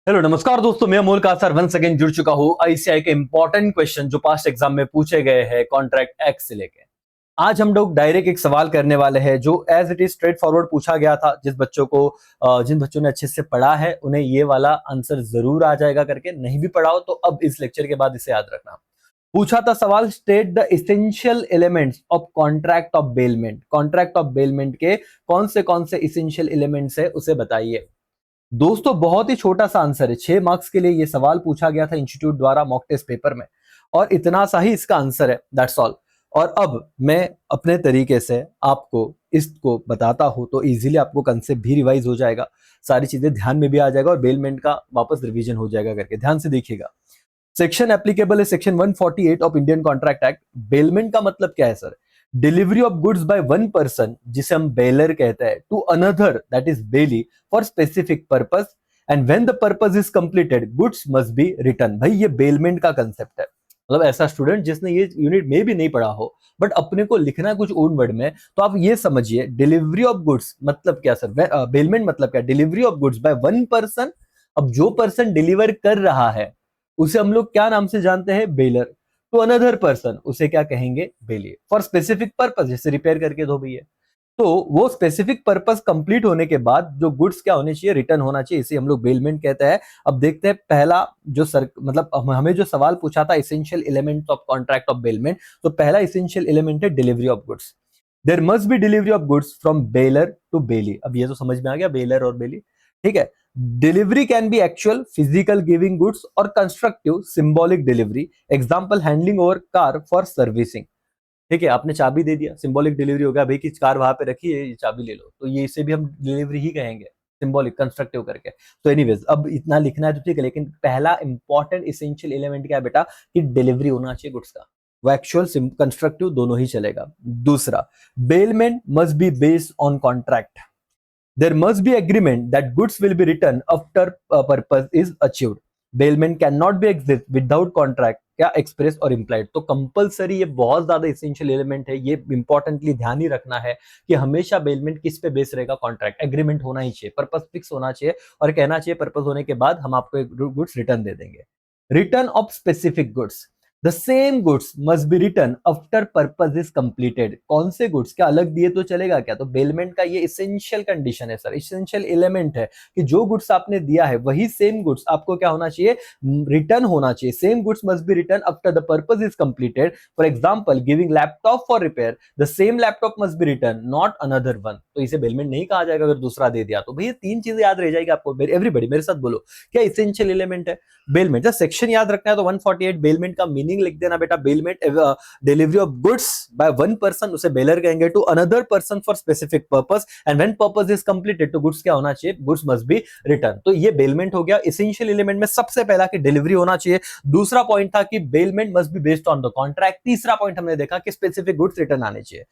Hello नमस्कार दोस्तों, मैं अमोल कासर वन सेकंड जुड़ चुका हूँ आईसीआई के इंपॉर्टेंट क्वेश्चन जो पास्ट एग्जाम में पूछे गए हैं कॉन्ट्रैक्ट एक्ट से लेके। आज हम लोग डायरेक्ट एक सवाल करने वाले हैं जो as it is straightforward पूछा गया था। जिन बच्चों ने अच्छे से पढ़ा है उन्हें ये वाला आंसर जरूर आ जाएगा करके, नहीं भी पढ़ा हो तो अब इस लेक्चर के बाद इसे याद रखना। पूछा था सवाल, state the essential elements of contract of bailment. Contract of bailment के कौन से इसेंशियल एलिमेंट्स है उसे बताइए। दोस्तों बहुत ही छोटा सा आंसर है, 6 मार्क्स के लिए ये सवाल पूछा गया था इंस्टीट्यूट द्वारा मॉक टेस्ट पेपर में, और इतना सा ही इसका आंसर है, दैट्स ऑल। और अब मैं अपने तरीके से आपको इसको बताता हूं तो इजीली आपको कंसेप्ट भी रिवाइज हो जाएगा, सारी चीजें ध्यान में भी आ जाएगा और बेलमेंट का वापस रिवीजन हो जाएगा करके। ध्यान से देखिएगा, सेक्शन एप्लीकेबल है section 148 of Indian contract act. Bailment का मतलब क्या है sir? Delivery of goods by one person, जिसे हम बेलर कहते हैं, to another that is bailee for specific purpose, and when the purpose is completed goods must be return. भाई ये बेलमेंट का कंसेप्ट है। मतलब ऐसा स्टूडेंट जिसने ये यूनिट में भी नहीं पढ़ा हो बट अपने को लिखना है कुछ ओन वर्ड में, तो आप ये समझिए डिलीवरी ऑफ गुड्स मतलब क्या सर? बेलमेंट मतलब क्या? Delivery of goods by one person. अब जो पर्सन डिलीवर कर रहा है उसे हम लोग क्या नाम से जानते हैं? बेलर। टू अनदर पर्सन उसे क्या कहेंगे? बेली। फॉर स्पेसिफिक पर्पस, जैसे रिपेयर करके दो भैया, तो वो स्पेसिफिक पर्पस कंप्लीट होने के बाद जो गुड्स क्या होने चाहिए? रिटर्न होना चाहिए। इसे हम लोग बेलमेंट कहते हैं। अब देखते हैं पहला जो मतलब हमें जो सवाल पूछा था essential element of contract of bailment, तो पहला इसेंशियल एलिमेंट है delivery of goods. There must be delivery of goods from bailor to bailee. अब ये तो समझ में आ गया, बेलर और बेली, ठीक है। Delivery can be actual physical giving goods और constructive symbolic delivery. Example handling over car for servicing. ठीक है, आपने चाबी दे दिया, सिंबॉलिक डिलीवरी हो गया, भाई की कार वहां पे रखी है, ये चाबी ले लो, तो ये इसे भी हम डिलीवरी ही कहेंगे, सिंबॉलिक कंस्ट्रक्टिव करके। तो एनीवेज अब इतना लिखना है तो ठीक है, लेकिन पहला इंपॉर्टेंट इसेंशियल एलिमेंट क्या है बेटा? कि डिलीवरी होना चाहिए गुड्स का। वो एक्चुअल कंस्ट्रक्टिव दोनों ही चलेगा। दूसरा, bailment must be based on contract. There must be agreement that goods will be returned after purpose is achieved. Bailment cannot be exist without contract, क्या एक्सप्रेस और इम्प्लाइड। तो कंपलसरी, ये बहुत ज्यादा इसेंशियल एलिमेंट है, ये इंपॉर्टेंटली ध्यान ही रखना है कि हमेशा बेलमेंट किस पे बेस रहेगा? कॉन्ट्रैक्ट। एग्रीमेंट होना ही चाहिए, पर्पस फिक्स होना चाहिए और कहना चाहिए पर्पस होने के बाद हम आपको गुड्स रिटर्न दे देंगे। Return of specific goods, the same goods must be return after purpose is completed. कौन से गुड्स? क्या अलग दिए तो चलेगा क्या? तो बेलमेंट का ये इसेंशियल कंडीशन है सर, इसेंशियल एलिमेंट है कि जो गुड्स आपने दिया है वही सेम गुड्स आपको क्या होना चाहिए? रिटर्न होना चाहिए। Same goods must be return after the purpose is completed. For example giving laptop for repair, the same laptop must be return not another one. तो इसे बेलमेंट नहीं कहा जाएगा अगर दूसरा दे दिया तो। भैया 3 चीजें याद रह जाएगी आपको, एवरीबॉडी मेरे साथ बोलो, क्या इसेंशियल एलिमेंट है? बेलमेंट। सेक्शन याद रखना है तो 148 बेलमेंट का मीनिंग लिख देना बेटा। Bailment delivery of goods by one person, उसे बेलर कहेंगे, to another person for specific purpose, and when purpose is completed तो गुड्स क्या होना चाहिए? Goods must be return. तो ये बेलमेंट हो गया। इसेंशियल एलिमेंट में सबसे पहला कि डिलीवरी होना चाहिए। दूसरा पॉइंट था कि bailment must be based on the contract. तीसरा पॉइंट हमने देखा कि स्पेसिफिक गुड्स रिटर्न आने चाहिए।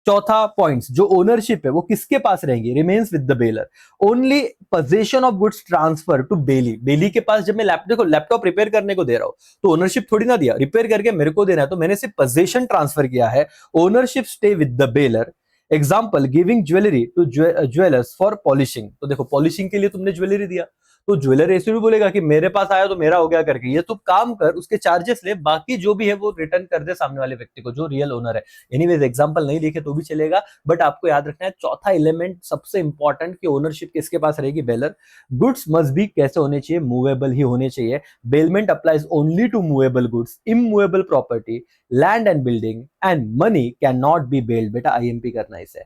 चौथा पॉइंट, जो ओनरशिप है वो किसके पास रहेगी? Remains with the bailor. Only position of goods transfer to bailee. Bailee के पास जब मैं लैपटॉप रिपेयर करने को दे रहा हूं तो ओनरशिप थोड़ी ना दिया, रिपेयर करके मेरे को देना है, तो मैंने सिर्फ पोजीशन ट्रांसफर किया है। Ownership stay with the bailor. Example giving jewellery to jewellers for polishing. तो देखो पॉलिशिंग के लिए तुमने ज्वेलरी दिया, तो ज्वेलर ऐसे भी बोलेगा कि मेरे पास आया तो मेरा हो गया करके। ये तो काम कर, उसके चार्जेस ले, बाकी जो भी है वो रिटर्न कर दे सामने वाले व्यक्ति को जो रियल ओनर है। एनीवेज एग्जांपल नहीं लिखे तो भी चलेगा, बट आपको याद रखना है चौथा एलिमेंट सबसे इंपॉर्टेंट कि ओनरशिप किसके पास रहेगी? बेलर। गुड्स मस्ट बी कैसे होने चाहिए? मूवेबल ही होने चाहिए। Bailment applies only to movable goods. Immovable property, land and building and money can not be bailed. बेटा आईएमपी करना इसे,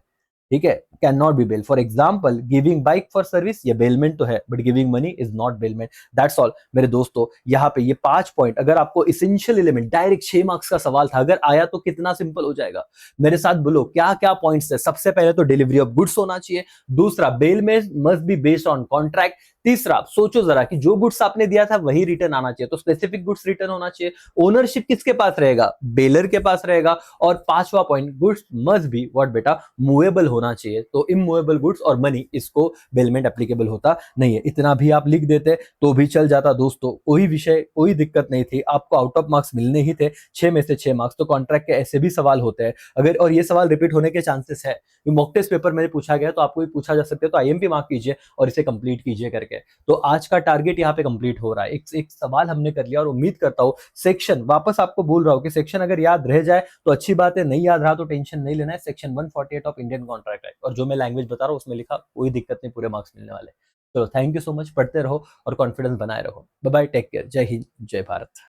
ठीक है, can not be bail. For example giving bike for service, ये बेलमेंट तो है but giving money is not bailment. That's all मेरे दोस्तों। यहाँ पे ये 5 पॉइंट अगर आपको इसेंशियल एलिमेंट, डायरेक्ट 6 मार्क्स का सवाल था, अगर आया तो कितना सिंपल हो जाएगा। मेरे साथ बोलो क्या क्या पॉइंट्स है। सबसे पहले तो डिलीवरी ऑफ गुड्स होना चाहिए। दूसरा, bailment must be based on contract. तीसरा, सोचो जरा कि जो गुड्स आपने दिया था वही रिटर्न आना चाहिए, तो स्पेसिफिक गुड्स रिटर्न होना चाहिए। ओनरशिप किसके पास रहेगा? बेलर के पास रहेगा। और 5वां point, goods must be what बेटा? मूवेबल होना चाहिए। तो इमूवेबल गुड्स और मनी, इसको बेलमेंट एप्लीकेबल होता नहीं है। इतना भी आप लिख देते तो भी चल जाता दोस्तों, कोई विषय कोई दिक्कत नहीं थी, आपको आउट ऑफ मार्क्स मिलने ही थे 6 में से 6 मार्क्स। तो कॉन्ट्रैक्ट के ऐसे भी सवाल होते हैं अगर, और ये सवाल रिपीट होने के चांसेस है। मॉक टेस्ट पेपर में पूछा गया तो आपको भी पूछा जा सकता है, तो आईएमपी मार्क कीजिए और इसे कंप्लीट कीजिए करके। तो आज का टारगेट यहाँ पे कंप्लीट हो रहा है, एक सवाल हमने कर लिया और उम्मीद करता हूँ सेक्शन, वापस आपको बोल रहा हूँ कि सेक्शन अगर याद रह जाए तो अच्छी बात है, नहीं याद रहा तो टेंशन नहीं लेना है। Section 148 of Indian contract act, और जो मैं लैंग्वेज बता रहा हूँ उसमें लिखा, कोई दिक्कत नहीं, पूरे मार्क्स मिलने वाले। चलो थैंक यू सो मच, पढ़ते रहो और कॉन्फिडेंस बनाए रहो। बाय बाय, टेक केयर, जय हिंद जय भारत।